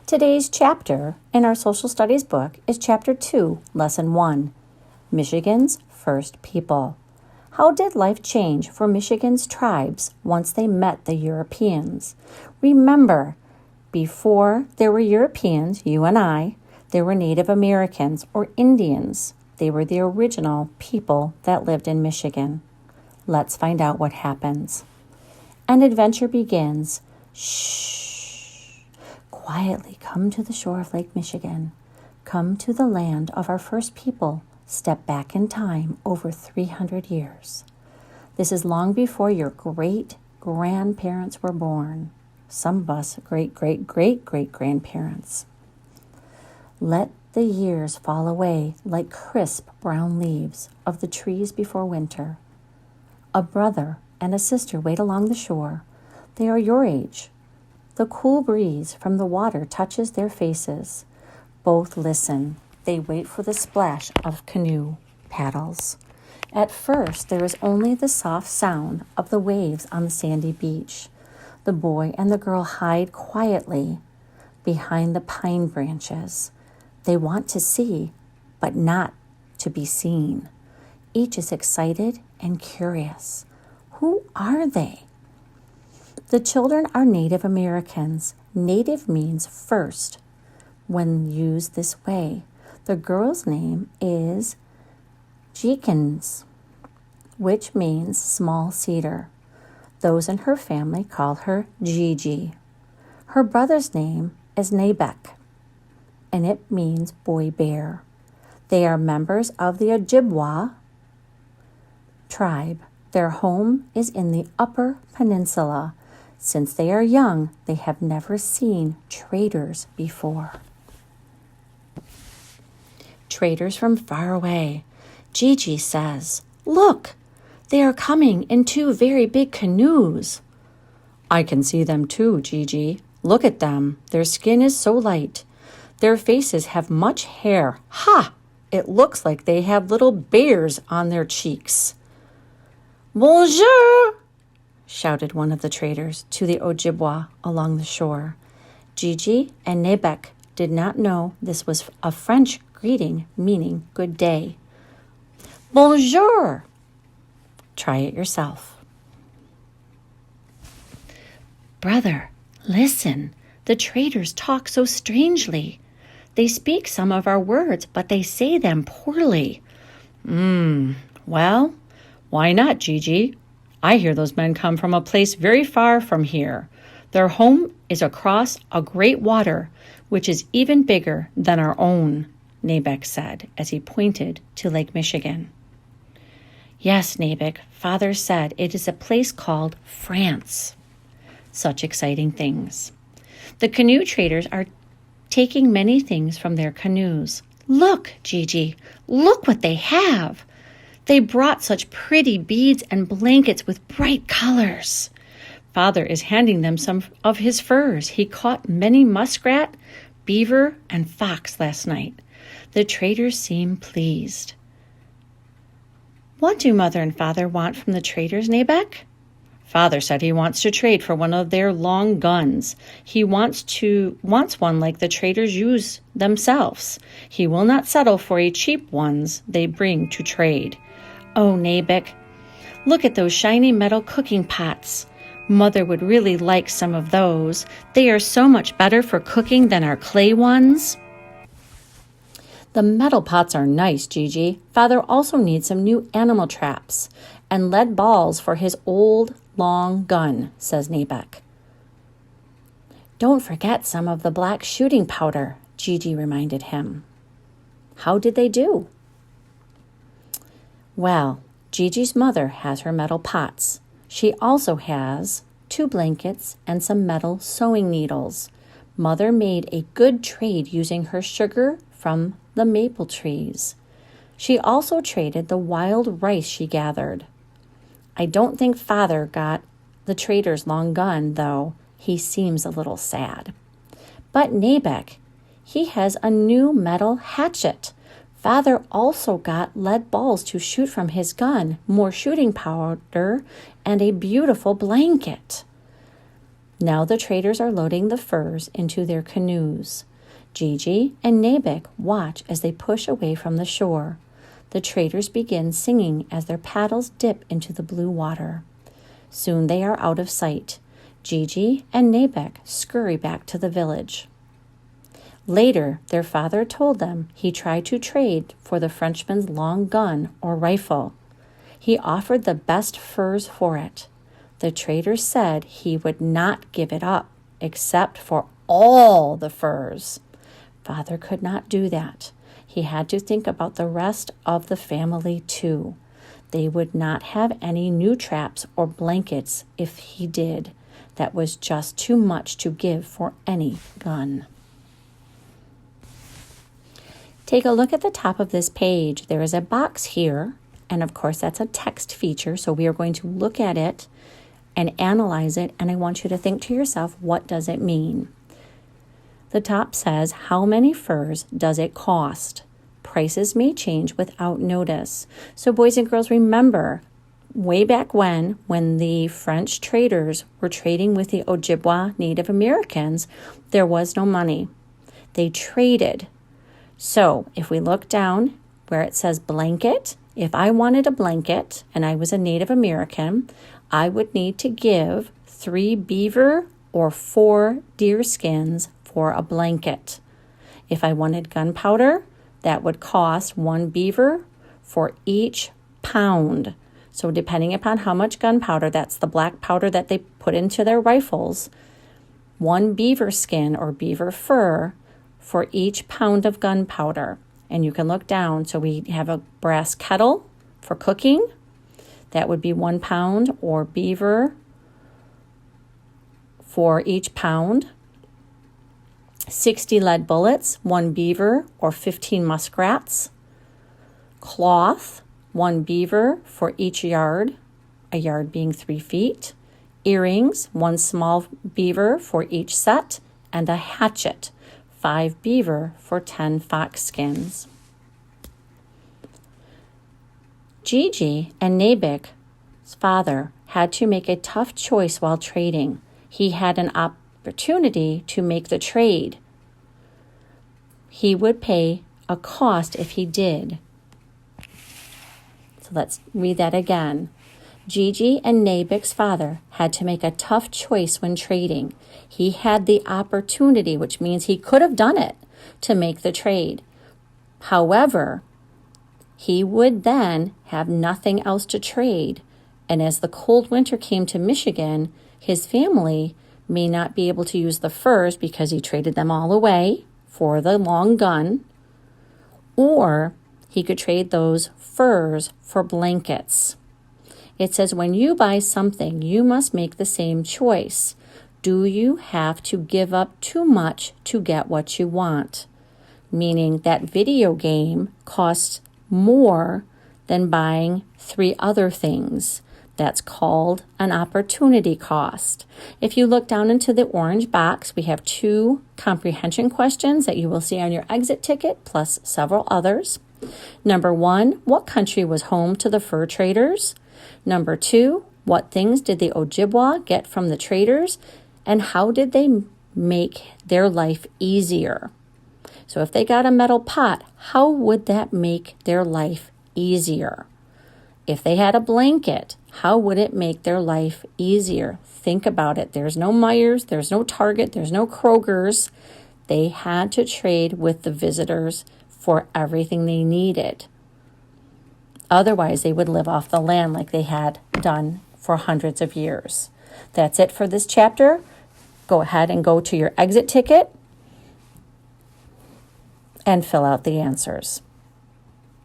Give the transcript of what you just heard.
Today's chapter in our social studies book is Chapter 2, Lesson 1, Michigan's First People. How did life change for Michigan's tribes once they met the Europeans? Remember, before there were Europeans, you and I, there were Native Americans or Indians. They were the original people that lived in Michigan. Let's find out what happens. An adventure begins. Shh. Quietly come to the shore of Lake Michigan. Come to the land of our first people. Step back in time over 300 years. This is long before your great-grandparents were born. Some of us great-great-great-great-grandparents. Let the years fall away like crisp brown leaves of the trees before winter. A brother and a sister wait along the shore. They are your age. The cool breeze from the water touches their faces. Both listen. They wait for the splash of canoe paddles. At first, there is only the soft sound of the waves on the sandy beach. The boy and the girl hide quietly behind the pine branches. They want to see, but not to be seen. Each is excited and curious. Who are they? The children are Native Americans. Native means first when used this way. The girl's name is Jeekins, which means small cedar. Those in her family call her Gigi. Her brother's name is Nabek, and it means boy bear. They are members of the Ojibwa tribe. Their home is in the Upper Peninsula. Since they are young, they have never seen traders before. Traders from far away. Gigi says, "Look, they are coming in 2 very big canoes." "I can see them too, Gigi. Look at them. Their skin is so light. Their faces have much hair. Ha! It looks like they have little bears on their cheeks." "Bonjour!" shouted one of the traders to the Ojibwa along the shore. Gigi and Nebek did not know this was a French greeting meaning good day. Bonjour! Try it yourself. "Brother, listen. The traders talk so strangely. They speak some of our words, but they say them poorly." Well, why not, Gigi? I hear those men come from a place very far from here. Their home is across a great water, which is even bigger than our own, Nabek said as he pointed to Lake Michigan. "Yes, Nabek, Father said it is a place called France." Such exciting things. The canoe traders are taking many things from their canoes. "Look, Gigi, look what they have. They brought such pretty beads and blankets with bright colors." Father is handing them some of his furs. He caught many muskrat, beaver, and fox last night. The traders seem pleased. "What do Mother and Father want from the traders, Nabek?" "Father said he wants to trade for one of their long guns. He wants one like the traders use themselves. He will not settle for a cheap ones they bring to trade." "Oh, Nabek, look at those shiny metal cooking pots. Mother would really like some of those. They are so much better for cooking than our clay ones." "The metal pots are nice, Gigi. Father also needs some new animal traps and lead balls for his old long gun," says Nabek. "Don't forget some of the black shooting powder," Gigi reminded him. How did they do? Well, Gigi's mother has her metal pots. She also has 2 blankets and some metal sewing needles. Mother made a good trade using her sugar from the maple trees. She also traded the wild rice she gathered. I don't think Father got the trader's long gun, though. He seems a little sad. But Nabek, he has a new metal hatchet. Father also got lead balls to shoot from his gun, more shooting powder, and a beautiful blanket. Now the traders are loading the furs into their canoes. Gigi and Nabik watch as they push away from the shore. The traders begin singing as their paddles dip into the blue water. Soon they are out of sight. Gigi and Nabik scurry back to the village. Later, their father told them he tried to trade for the Frenchman's long gun or rifle. He offered the best furs for it. The trader said he would not give it up, except for all the furs. Father could not do that. He had to think about the rest of the family too. They would not have any new traps or blankets if he did. That was just too much to give for any gun. Take a look at the top of this page. There is a box here, and of course that's a text feature, so we are going to look at it and analyze it, and I want you to think to yourself, what does it mean? The top says, how many furs does it cost? Prices may change without notice. So boys and girls, remember, way back when the French traders were trading with the Ojibwa Native Americans, there was no money. They traded. So if we look down where it says blanket, if I wanted a blanket and I was a Native American, I would need to give 3 beaver or 4 deer skins for a blanket. If I wanted gunpowder, that would cost 1 beaver for each pound. So depending upon how much gunpowder, that's the black powder that they put into their rifles, 1 beaver skin or beaver fur for each pound of gunpowder. And you can look down. So we have a brass kettle for cooking. That would be 1 pound or beaver for each pound. 60 lead bullets, 1 beaver or 15 muskrats. Cloth, 1 beaver for each yard, a yard being 3 feet. Earrings, 1 small beaver for each set. And a hatchet, 5 beaver for 10 fox skins. Gigi and Nabik's father had to make a tough choice while trading. He had an opportunity to make the trade. He would pay a cost if he did. So let's read that again. Gigi and Nabik's father had to make a tough choice when trading. He had the opportunity, which means he could have done it, to make the trade. However, he would then have nothing else to trade. And as the cold winter came to Michigan, his family may not be able to use the furs because he traded them all away for the long gun, or he could trade those furs for blankets. It says when you buy something, you must make the same choice. Do you have to give up too much to get what you want? Meaning that video game costs more than buying 3 other things. That's called an opportunity cost. If you look down into the orange box, we have 2 comprehension questions that you will see on your exit ticket, plus several others. Number 1, what country was home to the fur traders? Number 2, what things did the Ojibwa get from the traders? And how did they make their life easier? So if they got a metal pot, how would that make their life easier? If they had a blanket, how would it make their life easier? Think about it. There's no Myers, there's no Target, there's no Kroger's. They had to trade with the visitors for everything they needed. Otherwise, they would live off the land like they had done for hundreds of years. That's it for this chapter. Go ahead and go to your exit ticket and fill out the answers.